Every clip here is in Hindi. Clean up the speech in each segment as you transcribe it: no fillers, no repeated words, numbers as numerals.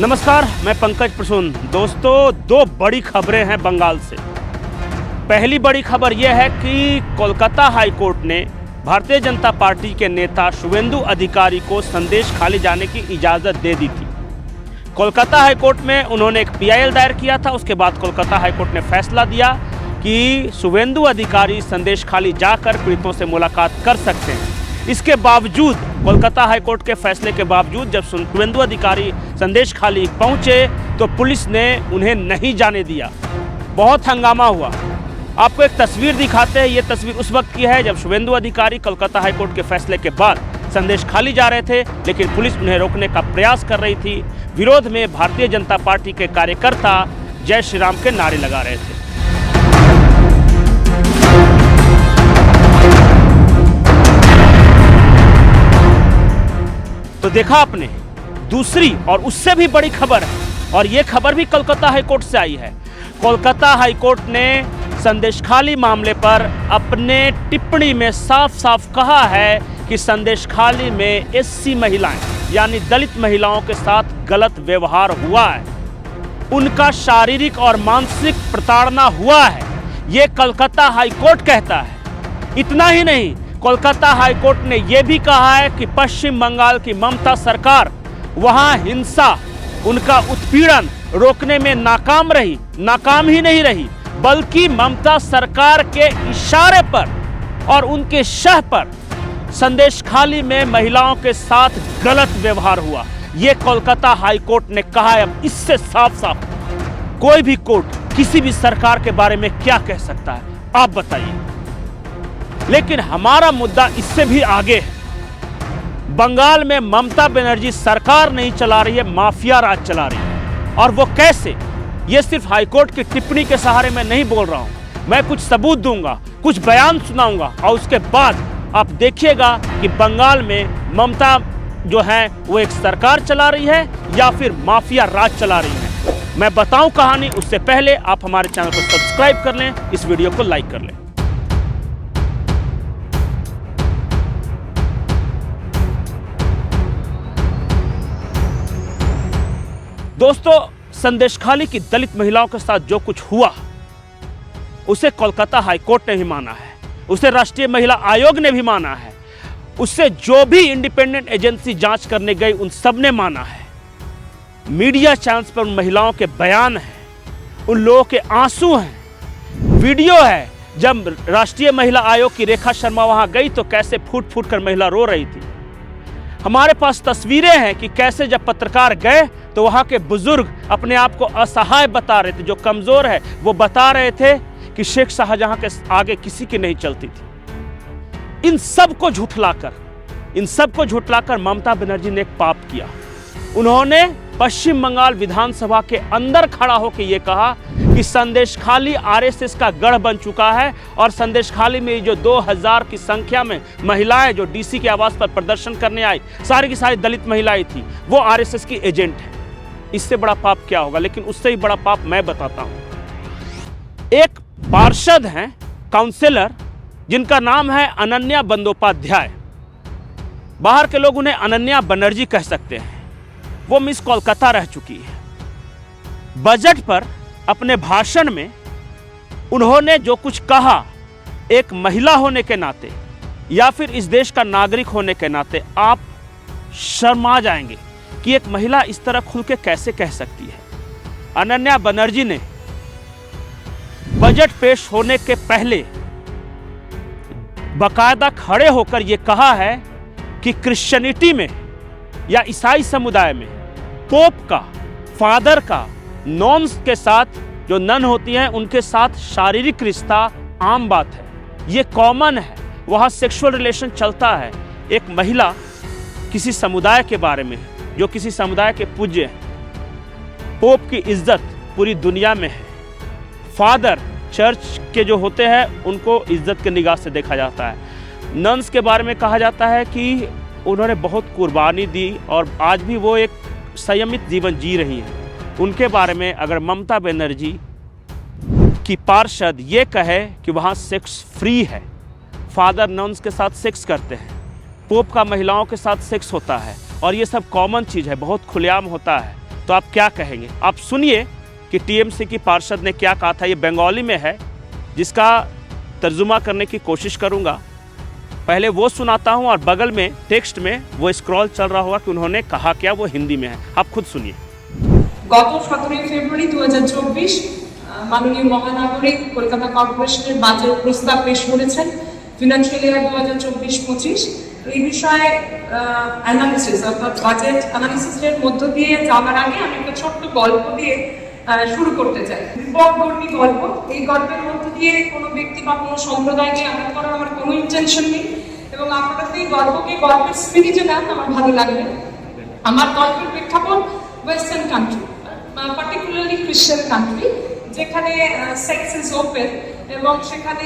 नमस्कार, मैं पंकज प्रसून। दोस्तों, दो बड़ी खबरें हैं बंगाल से। पहली बड़ी खबर यह है कि कोलकाता हाई कोर्ट ने भारतीय जनता पार्टी के नेता शुवेंदु अधिकारी को संदेश खाली जाने की इजाज़त दे दी थी। कोलकाता हाई कोर्ट में उन्होंने एक PIL दायर किया था। उसके बाद कोलकाता हाई कोर्ट ने फैसला दिया कि शुवेंदु अधिकारी संदेश खाली जाकर पीड़ितों से मुलाकात कर सकते हैं। इसके बावजूद, कोलकाता हाई कोर्ट के फैसले के बावजूद, जब शुवेंदु अधिकारी संदेश खाली पहुंचे तो पुलिस ने उन्हें नहीं जाने दिया। बहुत हंगामा हुआ। आपको एक तस्वीर दिखाते हैं। ये तस्वीर उस वक्त की है जब शुवेंदु अधिकारी कोलकाता हाई कोर्ट के फैसले के बाद संदेश खाली जा रहे थे, लेकिन पुलिस उन्हें रोकने का प्रयास कर रही थी। विरोध में भारतीय जनता पार्टी के कार्यकर्ता जय श्री राम के नारे लगा रहे थे। तो देखा आपने, दूसरी और उससे भी बड़ी खबर है, और ये खबर भी कोलकाता हाई कोर्ट से आई है। कोलकाता हाई कोर्ट ने संदेश खाली मामले पर अपने टिप्पणी में साफ साफ कहा है कि संदेश खाली में SC महिलाएं यानी दलित महिलाओं के साथ गलत व्यवहार हुआ है, उनका शारीरिक और मानसिक प्रताड़ना हुआ है, ये कोलकाता हाई कोर्ट कहता है। इतना ही नहीं, कोलकाता हाई कोर्ट ने यह भी कहा है कि पश्चिम बंगाल की ममता सरकार वहां हिंसा, उनका उत्पीड़न रोकने में नाकाम रही। नाकाम ही नहीं रही, बल्कि ममता सरकार के इशारे पर और उनके शह पर संदेश खाली में महिलाओं के साथ गलत व्यवहार हुआ। यह कोलकाता हाई कोर्ट ने कहा है। अब इससे साफ साफ कोई भी कोर्ट किसी भी सरकार के बारे में क्या कह सकता है, आप बताइए। लेकिन हमारा मुद्दा इससे भी आगे है। बंगाल में ममता बनर्जी सरकार नहीं चला रही है, माफिया राज चला रही है। और वो कैसे, ये सिर्फ हाईकोर्ट की टिप्पणी के सहारे मैं नहीं बोल रहा हूं। मैं कुछ सबूत दूंगा, कुछ बयान सुनाऊंगा, और उसके बाद आप देखिएगा कि बंगाल में ममता जो है वो एक सरकार चला रही है या फिर माफिया राज चला रही है। मैं बताऊं कहानी, उससे पहले आप हमारे चैनल को सब्सक्राइब कर लें, इस वीडियो को लाइक कर लें। दोस्तों, संदेश खाली की दलित महिलाओं के साथ जो कुछ हुआ, उसे कोलकाता हाई कोर्ट ने भी माना है, उसे राष्ट्रीय महिला आयोग ने भी माना है, उससे जो भी इंडिपेंडेंट एजेंसी जांच करने गई उन सब ने माना है। मीडिया चैनल्स पर उन महिलाओं के बयान हैं, उन लोगों के आंसू हैं, वीडियो है। जब राष्ट्रीय महिला आयोग की रेखा शर्मा वहां गई तो कैसे फूट फूट कर महिला रो रही थी। हमारे पास तस्वीरें हैं कि कैसे जब पत्रकार गए तो वहां के बुजुर्ग अपने आप को असहाय बता रहे थे। जो कमजोर है वो बता रहे थे कि शेख शाहजहां के आगे किसी की नहीं चलती थी। इन सब को झुठलाकर ममता बनर्जी ने एक पाप किया। उन्होंने पश्चिम बंगाल विधानसभा के अंदर खड़ा होकर यह कहा कि संदेश खाली RSS का गढ़ बन चुका है, और संदेश खाली में जो 2000 की संख्या में महिलाएं जो DC के आवास पर प्रदर्शन करने आई, सारी की सारी दलित महिलाएं थी, वो RSS की एजेंट है। इससे बड़ा पाप क्या होगा? लेकिन उससे ही बड़ा पाप मैं बताता हूं। एक पार्षद हैं, काउंसिलर, जिनका नाम है अनन्या बंदोपाध्याय। बाहर के लोग उन्हें अनन्या बनर्जी कह सकते हैं। वो मिस कोलकाता रह चुकी है। बजट पर अपने भाषण में उन्होंने जो कुछ कहा, एक महिला होने के नाते या फिर इस देश का नागरिक होने के नाते आप शर्मा जाएंगे कि एक महिला इस तरह खुल के कैसे कह सकती है। अनन्या बनर्जी ने बजट पेश होने के पहले बाकायदा खड़े होकर यह कहा है कि क्रिश्चियनिटी में या ईसाई समुदाय में पोप का, फादर का, नॉन्स के साथ, जो नन होती हैं उनके साथ शारीरिक रिश्ता आम बात है, ये कॉमन है, वहाँ सेक्सुअल रिलेशन चलता है। एक महिला किसी समुदाय के बारे में, जो किसी समुदाय के पूज्य हैं, पोप की इज्जत पूरी दुनिया में है। फादर चर्च के जो होते हैं उनको इज्जत के निगाह से देखा जाता है। नन्स के बारे में कहा जाता है कि उन्होंने बहुत कुर्बानी दी और आज भी वो एक संयमित जीवन जी रही है। उनके बारे में अगर ममता बनर्जी की पार्षद ये कहे कि वहाँ सेक्स फ्री है, फादर नन्स के साथ सेक्स करते हैं, पोप का महिलाओं के साथ सेक्स होता है और ये सब कॉमन चीज़ है, बहुत खुलेआम होता है, तो आप क्या कहेंगे? आप सुनिए कि टीएमसी की पार्षद ने क्या कहा था। ये बंगाली में है, जिसका तर्जुमा करने की कोशिश करूंगा। पहले वो सुनाता हूं और बगल में टेक्स्ट में वो स्क्रॉल चल रहा होगा कि उन्होंने कहा क्या, वो हिंदी में है। आप खुद सुनिए। গত 17 ফেব্রুয়ারি 2024 মাননীয় মহানগরী কলকাতা কর্পোরেশনের বাজেট প্রস্তাব পেশ করেছেন ফিনান্সিয়াল ইয়ার 2024-25। এই বিষয়ে অ্যানালিসিস অর্থাৎ বাজেট অ্যানালিসিসের মধ্য দিয়ে যাওয়ার আগে আমি একটা ছোট্ট গল্প দিয়ে শুরু করতে চাই। বিপদকর্মী গল্প। এই গল্পের মধ্য দিয়ে কোনো ব্যক্তি বা কোনো সম্প্রদায়কে আঘাত করার আমার কোনো ইন্টেনশন নেই এবং আপনারা এই গল্পকে গল্পের স্মৃতি যে দেন আমার ভালো লাগবে। আমার গল্পের প্রেক্ষাপট ওয়েস্টার্ন কান্ট্রি, পার্টিকুলারলি খ্রিস্টান কান্ট্রি, যেখানে সেক্স ইজ ওপেন এবং সেখানে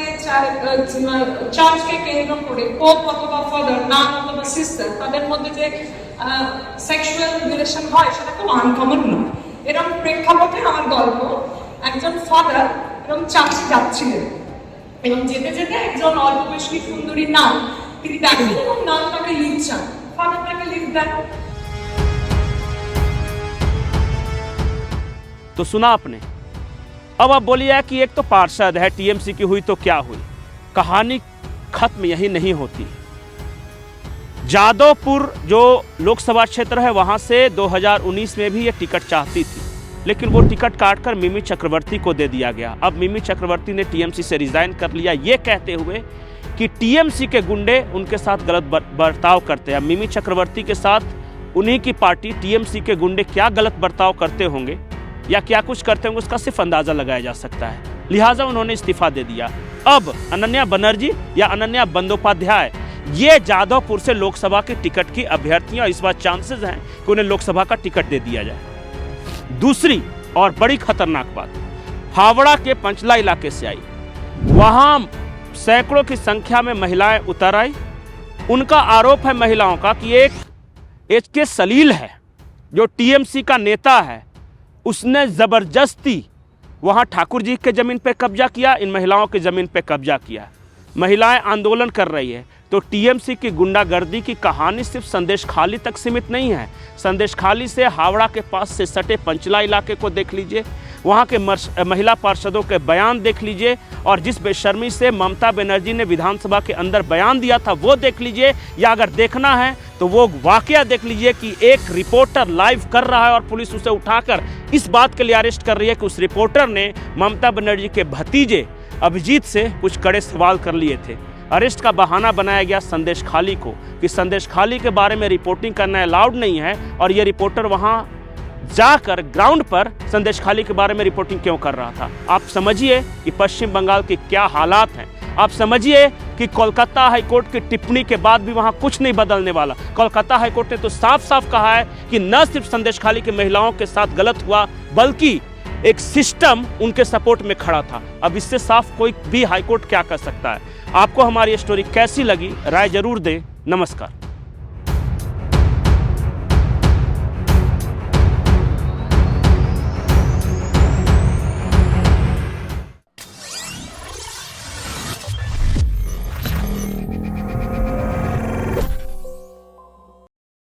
চার্চকে কেন্দ্র করে পোপ অথবা ফাদার, নান অথবা সিস্টার, তাদের মধ্যে যে সেক্সুয়াল রিলেশন হয় সেটা খুব আনকমন নয়। এরকম প্রেক্ষাপটে আমার গল্প, একজন ফাদার এবং চাচি যাচ্ছিলেন এবং যেতে যেতে একজন অল্প বয়সী সুন্দরী নান তিনি দেখেন এবং নান তাকে লিভ চান, ফাদার তাকে লিভ দেন। तो सुना आपने। अब आप बोलिए कि एक तो पार्षद है, टीएमसी की हुई तो क्या हुई। कहानी खत्म यही नहीं होती। जादवपुर जो लोकसभा क्षेत्र है वहां से 2019 में भी ये टिकट चाहती थी, लेकिन वो टिकट काटकर मिमी चक्रवर्ती को दे दिया गया। अब मिमी चक्रवर्ती ने टीएमसी से रिजाइन कर लिया, ये कहते हुए कि टीएमसी के गुंडे उनके साथ गलत बर्ताव करते हैं। मिमी चक्रवर्ती के साथ उन्हीं की पार्टी टीएमसी के गुंडे क्या गलत बर्ताव करते होंगे या क्या कुछ करते होंगे, उसका सिर्फ अंदाजा लगाया जा सकता है। लिहाजा उन्होंने इस्तीफा दे दिया। अब अनन्या बनर्जी या अनन्या बंदोपाध्याय ये जादवपुर से लोकसभा की टिकट की अभ्यर्थी, और इस बार चांसेस हैं कि उन्हें लोकसभा का टिकट दे दिया जाए। दूसरी और बड़ी खतरनाक बात, हावड़ा के पंचला इलाके से आई। वहां सैकड़ों की संख्या में महिलाएं उतर आई। उनका आरोप है महिलाओं का कि एक एचके सलील है जो टीएमसी का नेता है, उसने जबरदस्ती वहां ठाकुर जी के जमीन पे कब्जा किया, इन महिलाओं की जमीन पे कब्जा किया। महिलाएं आंदोलन कर रही है। तो टीएमसी की गुंडागर्दी की कहानी सिर्फ संदेशखाली तक सीमित नहीं है। संदेशखाली से हावड़ा के पास से सटे पंचला इलाके को देख लीजिए, वहाँ के महिला पार्षदों के बयान देख लीजिए, और जिस बेशर्मी से ममता बनर्जी ने विधानसभा के अंदर बयान दिया था वो देख लीजिए, या अगर देखना है तो वो वाकया देख लीजिए कि एक रिपोर्टर लाइव कर रहा है और पुलिस उसे उठाकर इस बात के लिए अरेस्ट कर रही है कि उस रिपोर्टर ने ममता बनर्जी के भतीजे अभिजीत से कुछ कड़े सवाल कर लिए थे। अरेस्ट का बहाना बनाया गया संदेशखाली को कि संदेशखाली के बारे में रिपोर्टिंग करना अलाउड नहीं है, और ये रिपोर्टर वहाँ जाकर ग्राउंड पर संदेशखाली के बारे में रिपोर्टिंग क्यों कर रहा था। आप समझिए कि पश्चिम बंगाल के क्या हालात हैं। आप समझिए कि कोलकाता हाईकोर्ट की टिप्पणी के बाद भी वहां कुछ नहीं बदलने वाला। कोलकाता हाईकोर्ट ने तो साफ साफ कहा है कि न सिर्फ संदेशखाली की महिलाओं के साथ गलत हुआ, बल्कि एक सिस्टम उनके सपोर्ट में खड़ा था। अब इससे साफ कोई भी हाईकोर्ट क्या कर सकता है। आपको हमारी स्टोरी कैसी लगी, राय जरूर दें। नमस्कार।